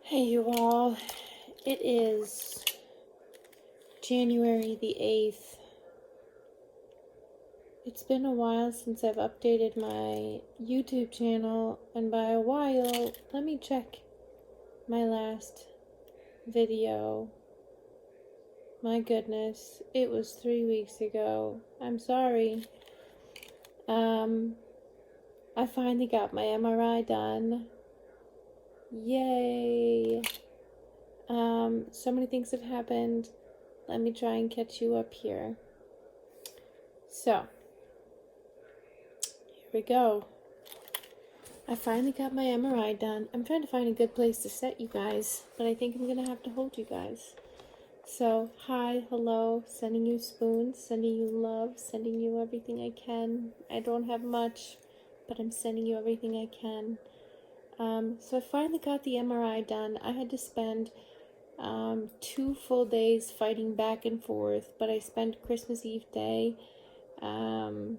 Hey you all, it is January the 8th. It's been a while since I've updated my YouTube channel, and by a while, let me check my last video. My goodness, it was 3 weeks ago. I'm sorry. I finally got my MRI done. Yay! So many things have happened. Let me try and catch you up here. So, here we go. I finally got my MRI done. I'm trying to find a good place to set you guys, but I think I'm going to have to hold you guys. So, hi, hello, sending you spoons, sending you love, sending you everything I can. I don't have much, but I'm sending you everything I can. So I finally got the MRI done. I had to spend 2 full days fighting back and forth, but I spent Christmas Eve day on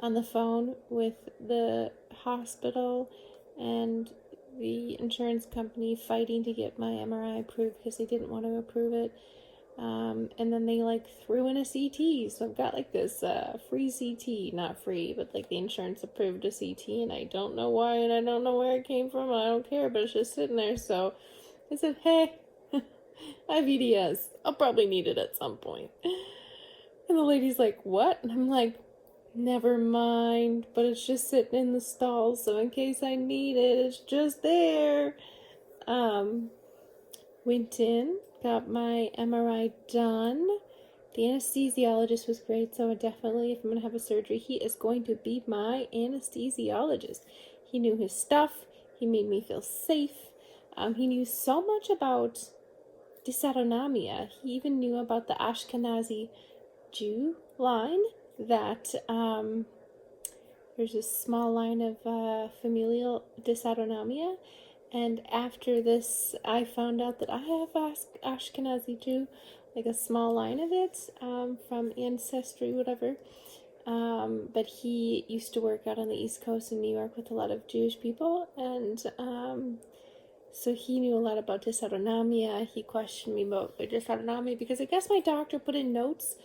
the phone with the hospital and the insurance company fighting to get my MRI approved because they didn't want to approve it. And then they threw in a CT, so I've got this free CT, not free, but the insurance approved a CT, and I don't know why, and I don't know where it came from, I don't care, but it's just sitting there. So I said, hey, I have EDS, I'll probably need it at some point. And the lady's like, what? And I'm like, never mind, but it's just sitting in the stall, so in case I need it, it's just there. Went in, got my MRI done. The anesthesiologist was great, so definitely, if I'm going to have a surgery, he is going to be my anesthesiologist. He knew his stuff. He made me feel safe. He knew so much about dysautonomia. He even knew about the Ashkenazi Jew line, that there's a small line of familial dysautonomia. And after this, I found out that I have Ashkenazi Jew, a small line of it, from ancestry, whatever. But he used to work out on the East Coast in New York with a lot of Jewish people, and so he knew a lot about dysautonomia. He questioned me about dysautonomia because I guess my doctor put in notes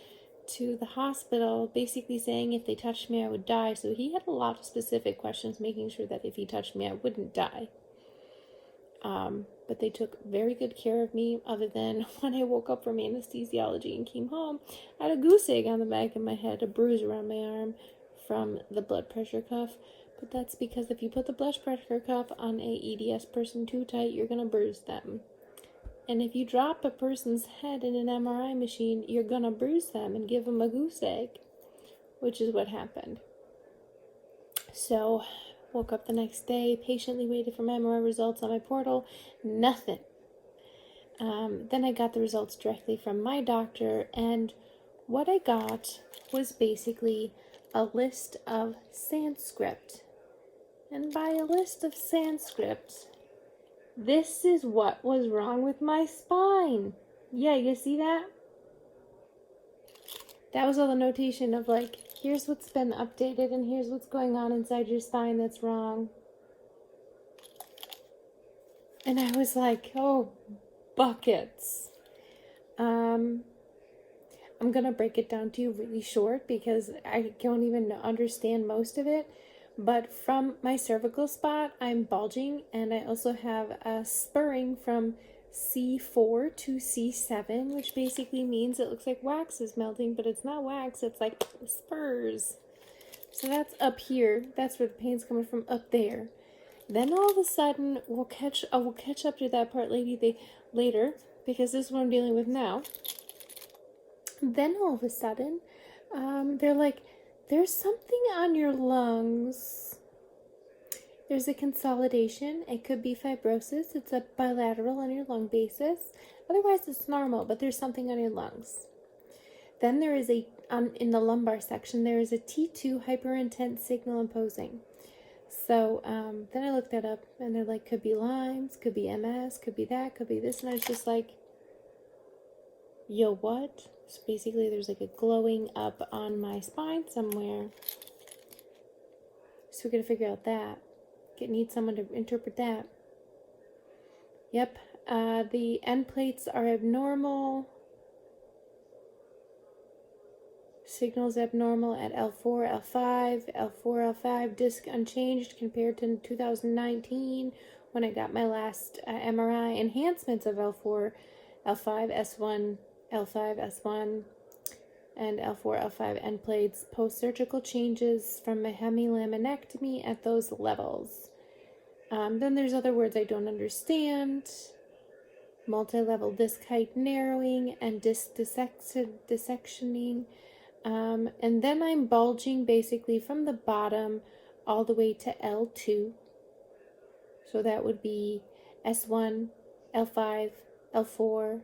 to the hospital basically saying if they touched me I would die. So he had a lot of specific questions, making sure that if he touched me I wouldn't die. But they took very good care of me, other than when I woke up from anesthesiology and came home, I had a goose egg on the back of my head, a bruise around my arm from the blood pressure cuff. But that's because if you put the blood pressure cuff on a EDS person too tight, you're going to bruise them. And if you drop a person's head in an MRI machine, you're going to bruise them and give them a goose egg, which is what happened. So, woke up the next day, patiently waited for my MRI results on my portal. Nothing. Then I got the results directly from my doctor, and what I got was basically a list of Sanskrit. And by a list of Sanskrit, this is what was wrong with my spine. Yeah, you see that? That was all the notation of here's what's been updated and here's what's going on inside your spine that's wrong. And I was like, oh, buckets. I'm going to break it down to you really short because I don't even understand most of it. But from my cervical spot, I'm bulging, and I also have a spurring from C4 to C7, which basically means it looks like wax is melting, but it's not wax, it's like spurs. So that's up here. That's where the pain's coming from, up there. Then all of a sudden, we'll catch up to that part later, because this is what I'm dealing with now. Then all of a sudden, they're like, there's something on your lungs. There's a consolidation. It could be fibrosis. It's a bilateral on your lung basis. Otherwise, it's normal, but there's something on your lungs. Then there is in the lumbar section, there is a T2 hyperintense signal imposing. So then I looked that up, and they're like, could be Lyme's, could be MS, could be that, could be this. And I was just like, yo, what? So basically there's a glowing up on my spine somewhere. So we're going to figure out that. Need someone to interpret that. Yep. The end plates are abnormal. Signals abnormal at L4, L5, L4, L5. Disc unchanged compared to 2019 when I got my last MRI. Enhancements of L4, L5, S1, L5, S1, and L4, L5 end plates. Post-surgical changes from a hemilaminectomy at those levels. Then there's other words I don't understand. Multi-level disc height narrowing and disc dissectioning. And then I'm bulging basically from the bottom all the way to L2. So that would be S1, L5, L4,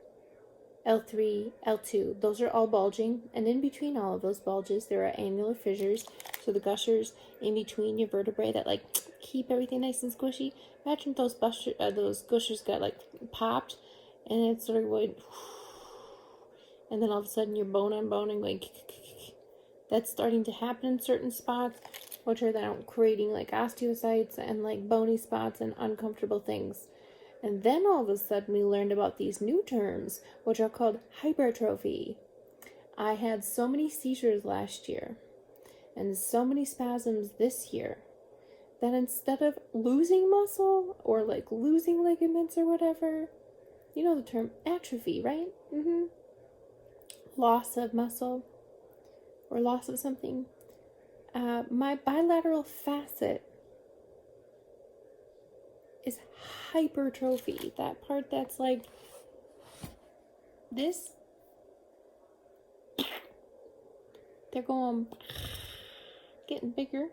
L3, L2. Those are all bulging. And in between all of those bulges, there are annular fissures. So the gushers in between your vertebrae that like keep everything nice and squishy. Imagine those gushers got like popped and it sort of went, and then all of a sudden you're bone on bone and going. That's starting to happen in certain spots, which are then creating like osteocytes and like bony spots and uncomfortable things. And then all of a sudden we learned about these new terms, which are called hypertrophy. I had so many seizures last year and so many spasms this year that instead of losing muscle or like losing ligaments or whatever, you know the term atrophy, right? Loss of muscle or loss of something. My bilateral facet is hypertrophy. That part that's like this. They're going, getting bigger.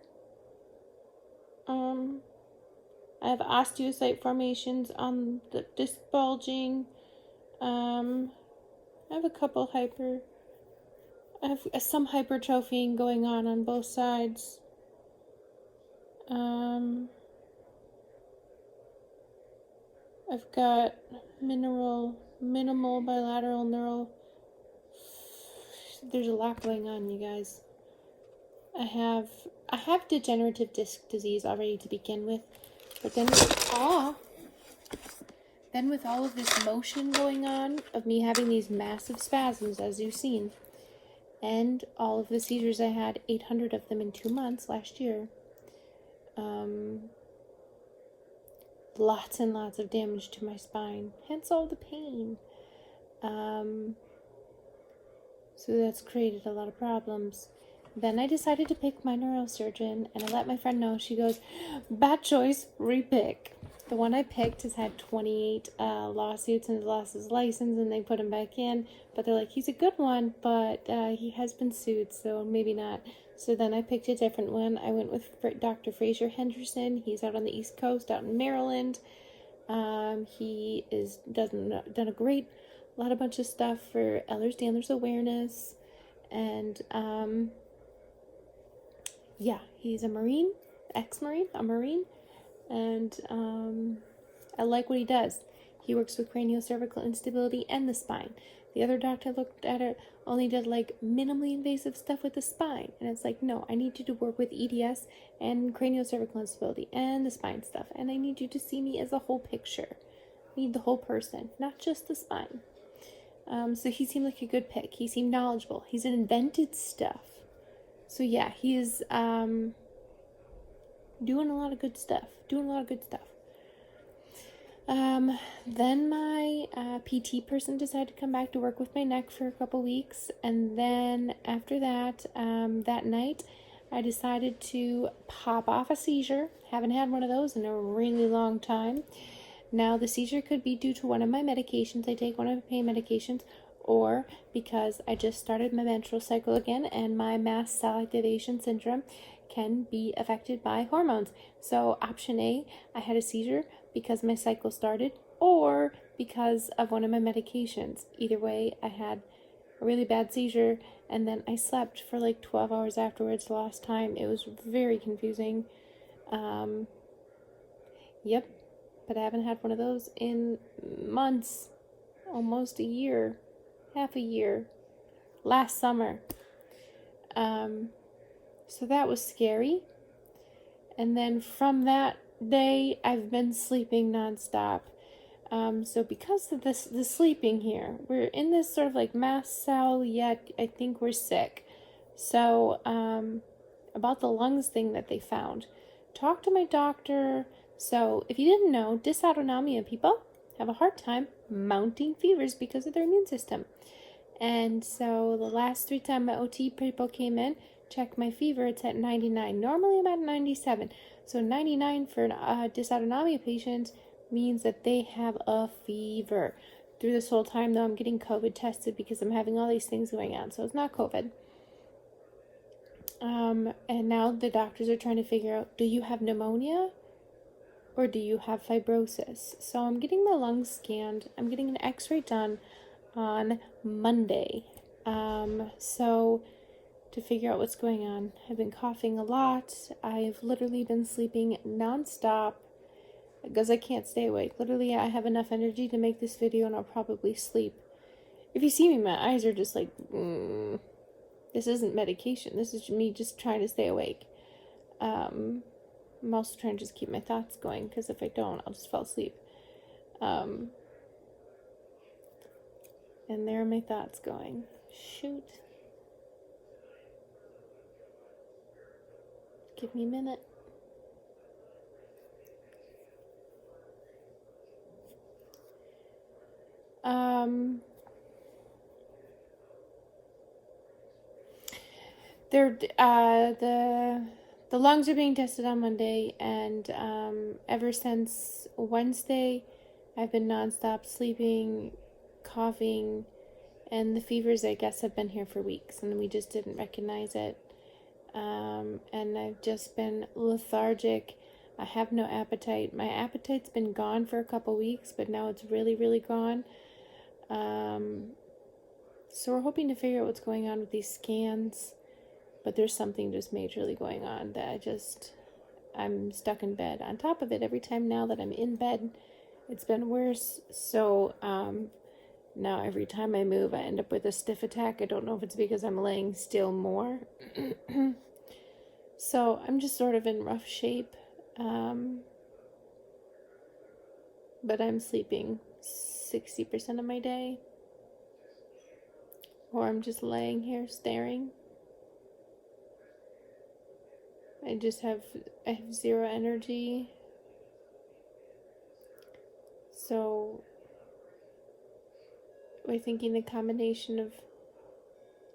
I have osteocyte formations on the disc bulging. I have a couple I have some hypertrophying going on both sides. I've got minimal bilateral neural. There's a lot going on, you guys. I have degenerative disc disease already to begin with, but then with all of this motion going on of me having these massive spasms, as you've seen, and all of the seizures I had, 800 of them in 2 months last year. Lots and lots of damage to my spine, hence all the pain. So that's created a lot of problems. Then I decided to pick my neurosurgeon, and I let my friend know. She goes, bad choice, repick. The one I picked has had 28 lawsuits and lost his license, and they put him back in. But they're like, he's a good one, but he has been sued, so maybe not. So then I picked a different one. I went with Dr. Fraser Henderson. He's out on the East Coast, out in Maryland. He is done a bunch of stuff for Ehlers-Danlos awareness, and yeah, he's a Marine, ex-Marine, and I like what he does. He works with craniocervical instability and the spine. The other doctor looked at it, only did like minimally invasive stuff with the spine, and it's like, no, I need you to work with EDS and craniocervical instability and the spine stuff, and I need you to see me as a whole picture. I need the whole person, not just the spine. So he seemed like a good pick. He seemed knowledgeable. He's invented stuff. So yeah, he's doing a lot of good stuff. Then my PT person decided to come back to work with my neck for a couple weeks. And then after that, that night, I decided to pop off a seizure. Haven't had one of those in a really long time. Now, the seizure could be due to one of my medications. I take one of my pain medications, or because I just started my menstrual cycle again, and my mast cell activation syndrome can be affected by hormones. So option A, I had a seizure because my cycle started, or because of one of my medications. Either way, I had a really bad seizure, and then I slept for like 12 hours afterwards, lost time. It was very confusing. Yep. But I haven't had one of those in months, almost a year, half a year, last summer. So that was scary. And then from that day, I've been sleeping nonstop. So because of this, the sleeping here, we're in this sort of like mast cell, yet I think we're sick. So, about the lungs thing that they found, talk to my doctor. So if you didn't know, dysautonomia people have a hard time mounting fevers because of their immune system. And so the last 3 times my OT people came in, checked my fever, it's at 99. Normally I'm at 97. So 99 for dysautonomia patients means that they have a fever. Through this whole time, though, I'm getting COVID tested because I'm having all these things going on. So it's not COVID. And now the doctors are trying to figure out, do you have pneumonia or do you have fibrosis? So I'm getting my lungs scanned. I'm getting an x-ray done on Monday. So to figure out what's going on. I've been coughing a lot. I've literally been sleeping nonstop because I can't stay awake. Literally, I have enough energy to make this video and I'll probably sleep. If you see me, my eyes are just like, this isn't medication. This is me just trying to stay awake. I'm also trying to just keep my thoughts going because if I don't, I'll just fall asleep. And there are my thoughts going. Shoot. Give me a minute. The lungs are being tested on Monday, and ever since Wednesday, I've been nonstop sleeping, coughing, and the fevers, I guess, have been here for weeks, and we just didn't recognize it. And I've just been lethargic. I have no appetite. My appetite's been gone for a couple weeks, but now it's really, really gone. So we're hoping to figure out what's going on with these scans, but there's something just majorly going on that I'm stuck in bed. On top of it, every time now that I'm in bed, it's been worse. So now every time I move, I end up with a stiff attack. I don't know if it's because I'm laying still more. So I'm just sort of in rough shape. But I'm sleeping 60% of my day. Or I'm just laying here staring. I have zero energy. So we're thinking the combination of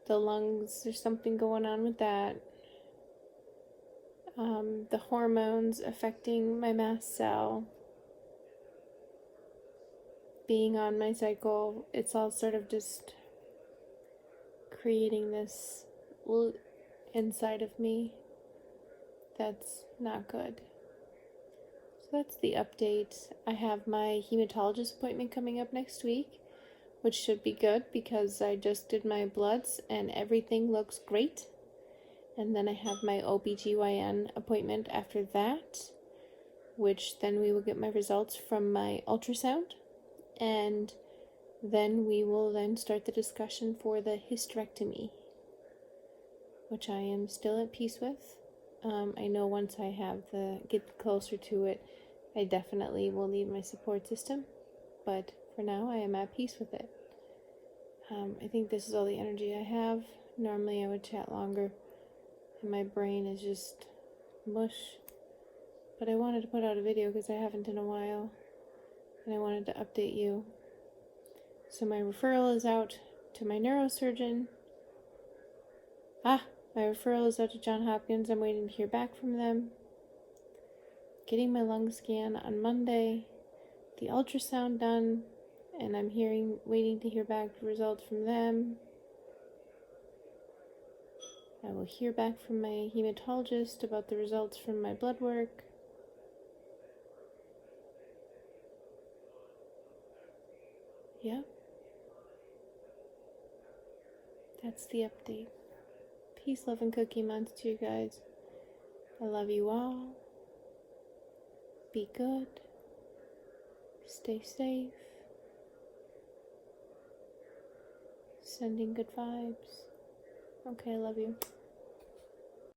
the lungs, there's something going on with that. The hormones affecting my mast cell, being on my cycle, it's all sort of just creating this inside of me that's not good. So that's the update. I have my hematologist appointment coming up next week, which should be good because I just did my bloods and everything looks great. And then I have my OBGYN appointment after that, which then we will get my results from my ultrasound. And then we will then start the discussion for the hysterectomy, which I am still at peace with. I know once I get closer to it, I definitely will need my support system. But for now, I am at peace with it. I think this is all the energy I have. Normally I would chat longer. And my brain is just mush. But I wanted to put out a video because I haven't in a while. And I wanted to update you. So my referral is out to my neurosurgeon. My referral is out to Johns Hopkins. I'm waiting to hear back from them. Getting my lung scan on Monday. The ultrasound done. And I'm waiting to hear back the results from them. I will hear back from my hematologist about the results from my blood work. Yeah. That's the update. Peace, love, and Cookie Month to you guys. I love you all. Be good. Stay safe. Sending good vibes. Okay, I love you.